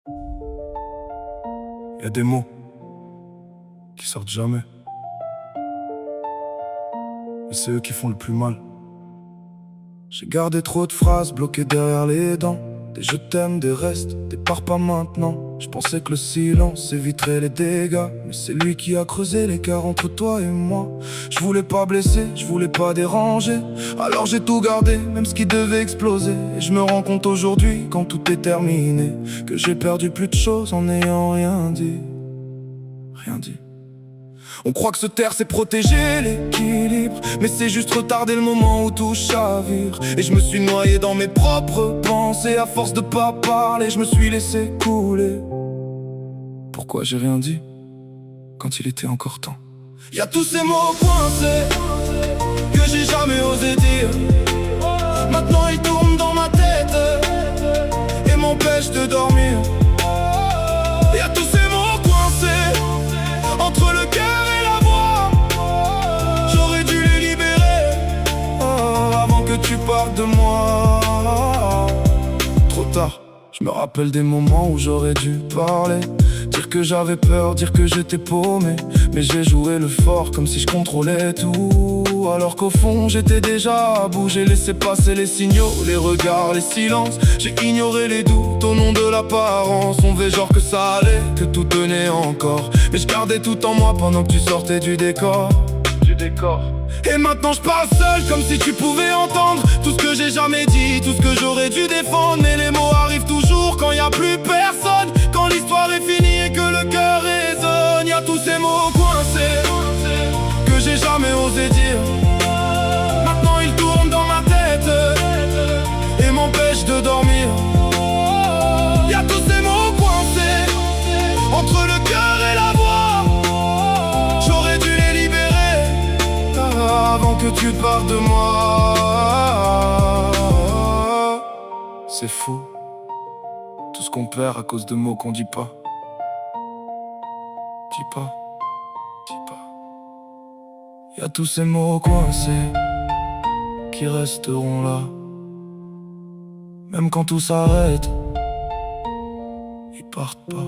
Y a des mots qui sortent jamais, et c'est eux qui font le plus mal. J'ai gardé trop de phrases bloquées derrière les dents, des je t'aime, des restes, des pars pas maintenant. Je pensais que le silence éviterait les dégâts, mais c'est lui qui a creusé l'écart entre toi et moi. Je voulais pas blesser, je voulais pas déranger, alors j'ai tout gardé, même ce qui devait exploser. Et je me rends compte aujourd'hui, quand tout est terminé, que j'ai perdu plus de choses en n'ayant rien dit. Rien dit. On croit que se taire c'est protéger l'équilibre, mais c'est juste retarder le moment où tout chavire. Et je me suis noyé dans mes propres pensées, à force de pas parler, je me suis laissé couler. Pourquoi j'ai rien dit quand il était encore temps? Y'a tous ces mots coincés que j'ai jamais osé dire. Maintenant ils tournent dans ma tête et m'empêchent de dormir. Y'a tous ces mots coincés entre le cœur et la voix. J'aurais dû les libérer avant que tu partes de moi. Trop tard. Je me rappelle des moments où j'aurais dû parler, dire que j'avais peur, dire que j'étais paumé. Mais j'ai joué le fort comme si je contrôlais tout, alors qu'au fond j'étais déjà à bout. J'ai laissé passer les signaux, les regards, les silences. J'ai ignoré les doutes au nom de l'apparence. On faisait genre que ça allait, que tout tenait encore, mais je gardais tout en moi pendant que tu sortais du décor. Et maintenant je parle seul comme si tu pouvais entendre tout ce que j'ai jamais dit, tout ce que j'aurais dû défendre. Mais les mots arrivent toujours quand y a plus personne, quand l'histoire est finie et que le cœur résonne. Y'a tous ces mots coincés que j'ai jamais osé dire. Maintenant ils tournent dans ma tête et m'empêchent de dormir. Y'a tous ces mots coincés entre le cœur et la voix. J'aurais dû les libérer avant que tu te partes de moi. C'est fou, tout ce qu'on perd à cause de mots qu'on dit pas. Dis pas, dis pas. Y'a tous ces mots coincés qui resteront là. Même quand tout s'arrête, ils partent pas.